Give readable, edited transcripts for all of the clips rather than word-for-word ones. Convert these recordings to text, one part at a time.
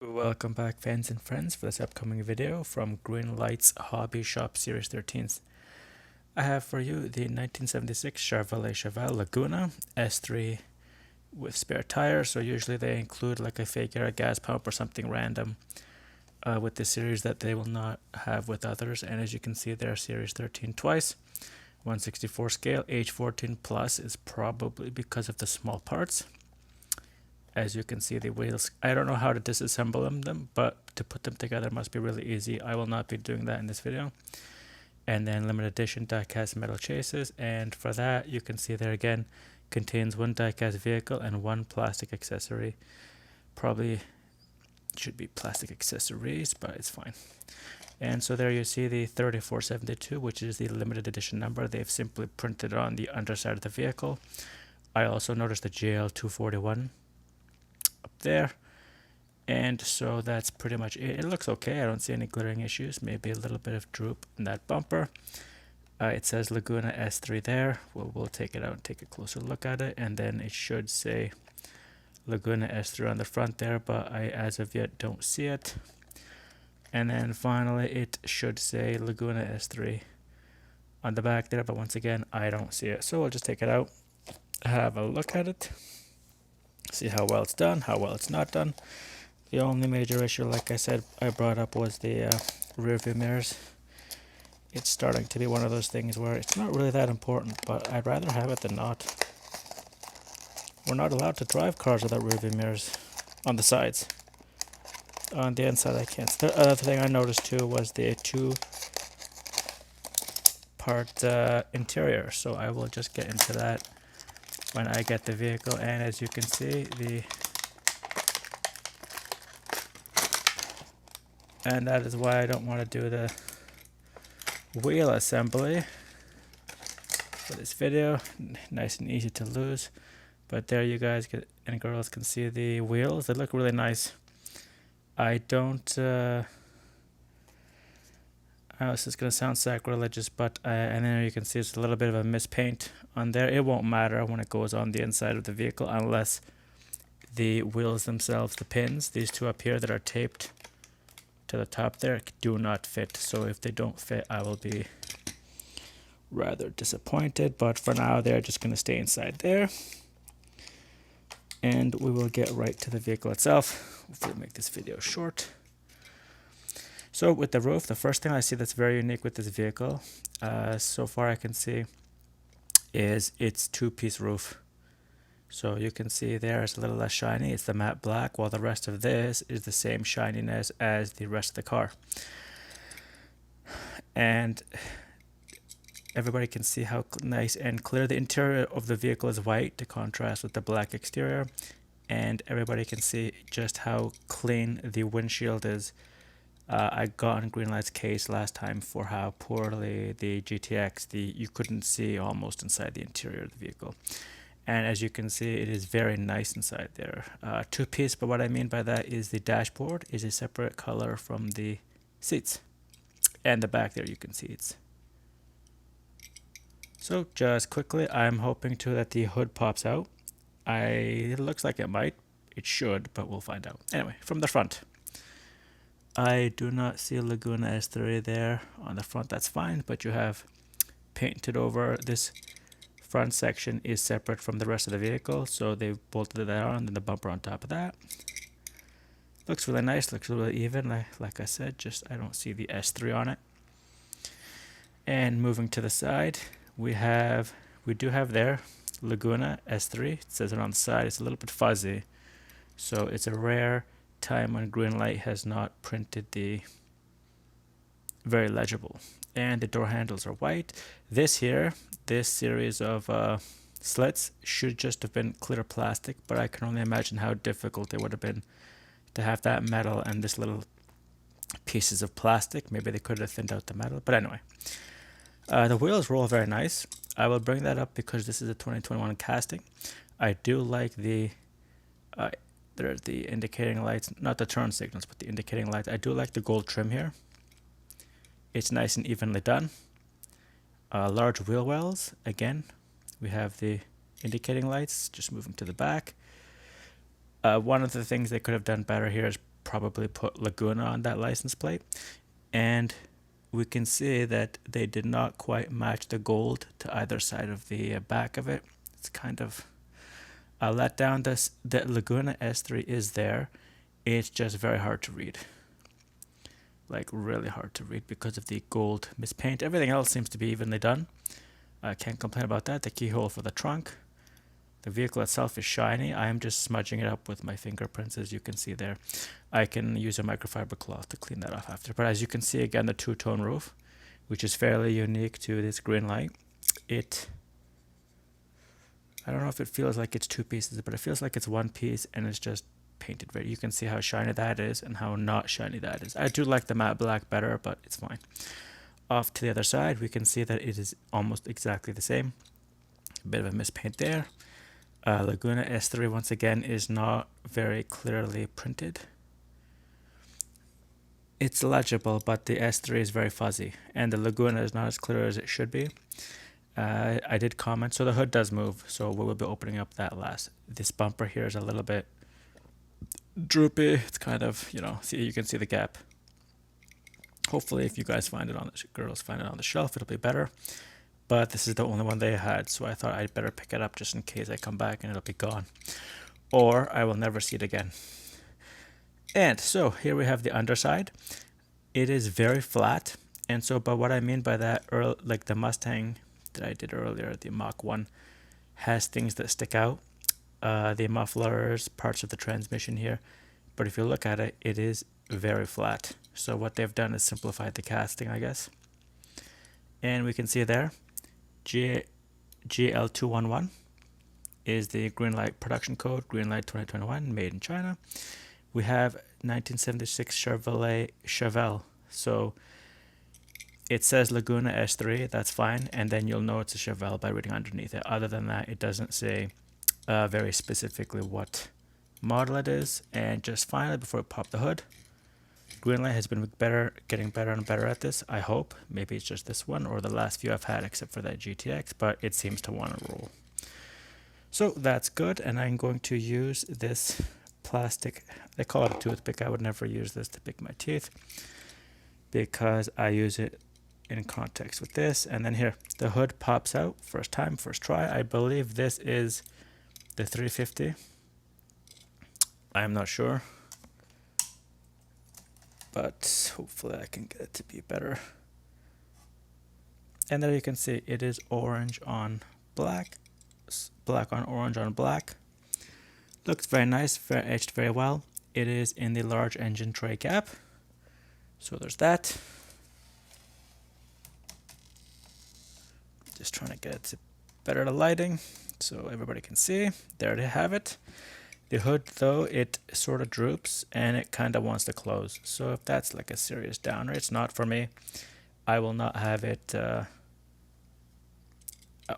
Welcome back, fans and friends, for this upcoming video from Greenlight's Hobby Shop Series 13. I have for you the 1976 Chevelle Laguna S3 with spare tires. So usually they include like a fake air gas pump or something random with this series that they will not have with others. And as you can see there, Series 13 twice. 1/64 scale, age 14 plus is probably because of the small parts. As you can see, the wheels, I don't know how to disassemble them, but to put them together must be really easy. I will not be doing that in this video. And then limited edition die-cast metal chases, and for that you can see there again, contains one die-cast vehicle and one plastic accessory. Probably should be plastic accessories, but it's fine. And so there you see the 3472, which is the limited edition number. They've simply printed on the underside of the vehicle. I also noticed the JL241 up there, and so that's pretty much it. It looks okay. I don't see any glittering issues. Maybe a little bit of droop in that bumper. It says Laguna S3 there. We'll take it out and take a closer look at it, and then it should say Laguna S3 on the front there, but I as of yet don't see it. And then finally it should say Laguna S3 on the back there, but once again I don't see it. So we'll just take it out, have a look at it, see how well it's done, how well it's not done. The only major issue, like I said, I brought up was the rear view mirrors. It's starting to be one of those things where it's not really that important, but I'd rather have it than not. We're not allowed to drive cars without rear view mirrors on the sides. On the inside I can't. The other thing I noticed too was the two-part interior, so I will just get into that when I get the vehicle. And as you can see, and that is why I don't want to do the wheel assembly for this video. Nice and easy to lose, but there you guys and girls can see the wheels. They look really nice. I don't I know this is going to sound sacrilegious, but and then you can see it's a little bit of a mispaint on there. It won't matter when it goes on the inside of the vehicle unless the wheels themselves, the pins, these two up here that are taped to the top there, do not fit. So if they don't fit, I will be rather disappointed, but for now they're just going to stay inside there. And we will get right to the vehicle itself. Hopefully make this video short. So with the roof, the first thing I see that's very unique with this vehicle, so far I can see, is its two-piece roof. So you can see there it's a little less shiny. It's the matte black, while the rest of this is the same shininess as the rest of the car. And everybody can see how nice and clear the interior of the vehicle is white to contrast with the black exterior. And everybody can see just how clean the windshield is. I got on Greenlight's case last time for how poorly the GTX, you couldn't see almost inside the interior of the vehicle. And as you can see, it is very nice inside there. Two-piece, but what I mean by that is the dashboard is a separate color from the seats. And the back there you can see it's. So just quickly, I'm hoping too that the hood pops out. It looks like it might. It should, but we'll find out. Anyway, from the front, I do not see a Laguna S3 there on the front. That's fine, but you have painted over. This front section is separate from the rest of the vehicle, so they've bolted that on, and the bumper on top of that. Looks really nice, looks really even. Like I said, just I don't see the S3 on it. And moving to the side, we do have there Laguna S3. It says it on the side. It's a little bit fuzzy, so it's a rare time when Greenlight has not printed the very legible. And the door handles are white. This series of slits should just have been clear plastic, but I can only imagine how difficult it would have been to have that metal and this little pieces of plastic. Maybe they could have thinned out the metal, but anyway. The wheels roll very nice. I will bring that up because this is a 2021 casting. I do like the there's the indicating lights, not the turn signals, but the indicating lights. I do like the gold trim here. It's nice and evenly done. Large wheel wells. Again, we have the indicating lights. Just moving to the back. One of the things they could have done better here is probably put Laguna on that license plate. And we can see that they did not quite match the gold to either side of the back of it. It's kind of a letdown. The Laguna S3 is there. It's just very hard to read. Like really hard to read because of the gold mispaint. Everything else seems to be evenly done. I can't complain about that. The keyhole for the trunk. The vehicle itself is shiny. I am just smudging it up with my fingerprints, as you can see there. I can use a microfiber cloth to clean that off after. But as you can see, again, the two-tone roof, which is fairly unique to this Greenlight. I don't know if it feels like it's two pieces, but it feels like it's one piece and it's just painted red. You can see how shiny that is and how not shiny that is. I do like the matte black better, but it's fine. Off to the other side, we can see that it is almost exactly the same. A bit of a mispaint there. Laguna S3 once again is not very clearly printed. It's legible, but the S3 is very fuzzy, and the Laguna is not as clear as it should be. I did comment, so the hood does move, so we will be opening up that last. This bumper here is a little bit droopy. It's kind of, see, you can see the gap. Hopefully, if you guys find it girls find it on the shelf, it'll be better. But this is the only one they had, so I thought I'd better pick it up just in case I come back and it'll be gone. Or I will never see it again. And so here we have the underside. It is very flat. And so, but what I mean by that, like the Mustang that I did earlier, the Mach 1, has things that stick out. The mufflers, parts of the transmission here. But if you look at it, it is very flat. So what they've done is simplified the casting, I guess. And we can see there, GL211 is the Greenlight production code, Greenlight 2021, made in China. We have 1976 Chevelle. So it says Laguna S3, that's fine, and then you'll know it's a Chevelle by reading underneath it. Other than that, it doesn't say very specifically what model it is. And just finally, before we pop the hood, Greenlight has been getting better and better at this, I hope. Maybe it's just this one or the last few I've had except for that GTX, but it seems to want to roll. So that's good, and I'm going to use this plastic, they call it a toothpick. I would never use this to pick my teeth because I use it in context with this. And then here, the hood pops out, first time, first try. I believe this is the 350. I'm not sure, but hopefully I can get it to be better. And there you can see it is orange on black, black on orange on black. Looks very nice, very etched very well. It is in the large engine tray gap. So there's that. Just trying to get it to better the lighting so everybody can see. There they have it. The hood, though, it sort of droops and it kind of wants to close. So if that's like a serious downer, it's not for me. I will not have it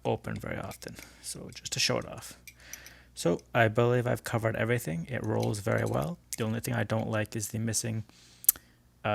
open very often. So just to show it off. So I believe I've covered everything. It rolls very well. The only thing I don't like is the missing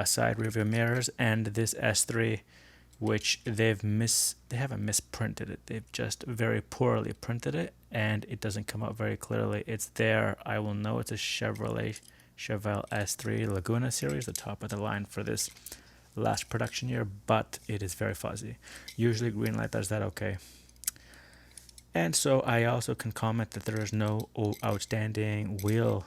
side rearview mirrors and this S3, which they haven't misprinted it. They've just very poorly printed it, and it doesn't come out very clearly. It's there. I will know it's a Chevelle S3 Laguna series, the top of the line for this last production year, but it is very fuzzy. Usually Greenlight does that okay. And so I also can comment that there is no outstanding wheel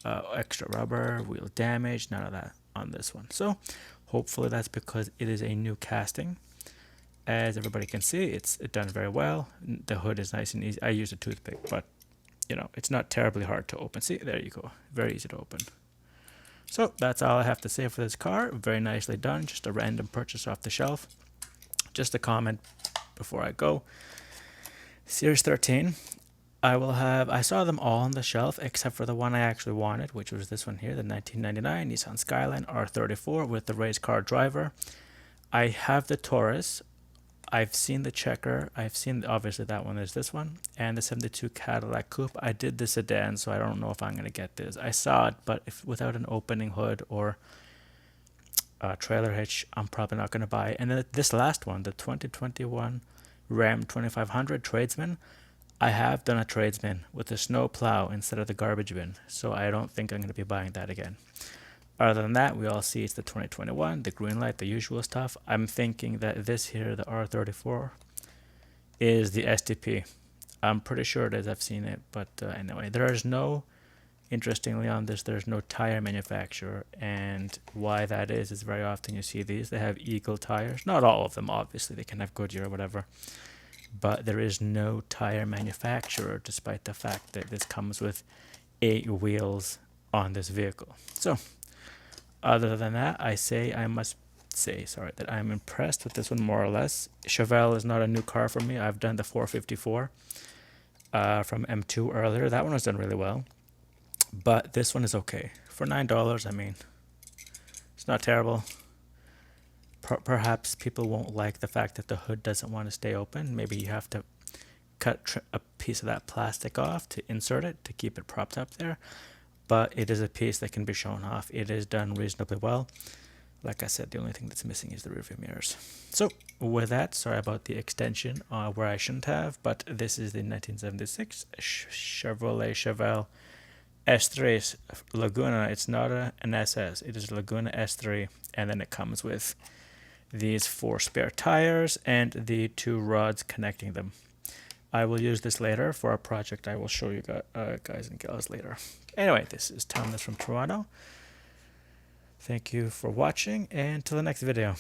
extra rubber, wheel damage, none of that on this one. So hopefully that's because it is a new casting. As everybody can see, it's done very well. The hood is nice and easy. I use a toothpick, but it's not terribly hard to open. See, there you go. Very easy to open. So that's all I have to say for this car. Very nicely done. Just a random purchase off the shelf. Just a comment before I go. Series 13, I saw them all on the shelf except for the one I actually wanted, which was this one here, the 1999 Nissan Skyline R34 with the race car driver. I have the Taurus. I've seen the Checker. I've seen, obviously that one is this one, and the 72 Cadillac Coupe. I did the sedan, so I don't know if I'm going to get this. I saw it, but without an opening hood or a trailer hitch, I'm probably not going to buy it. And then this last one, the 2021 Ram 2500 Tradesman, I have done a tradesman with a snow plow instead of the garbage bin, so I don't think I'm going to be buying that again. Other than that, we all see it's the 2021, the Greenlight, the usual stuff. I'm thinking that this here, the R34, is the SDP. I'm pretty sure it is. I've seen it, but anyway, there is no, interestingly on this, there's no tire manufacturer, and why that is very often you see these. They have Eagle tires. Not all of them, obviously. They can have Goodyear or whatever. But there is no tire manufacturer, despite the fact that this comes with 8 wheels on this vehicle. So, other than that, I must say, that I'm impressed with this one more or less. Chevelle is not a new car for me. I've done the 454 from M2 earlier. That one was done really well. But this one is okay. For $9, I mean, it's not terrible. Perhaps people won't like the fact that the hood doesn't want to stay open. Maybe you have to cut a piece of that plastic off to insert it to keep it propped up there. But it is a piece that can be shown off. It is done reasonably well. Like I said, the only thing that's missing is the rearview mirrors. So with that, sorry about the extension where I shouldn't have, but this is the 1976 Chevelle S3 Laguna. It's not an SS, it is Laguna S3, and then it comes with these 4 spare tires and the 2 rods connecting them. I will use this later for a project I will show you guys and gals later. Anyway, this is Thomas from Toronto. Thank you for watching, and till the next video.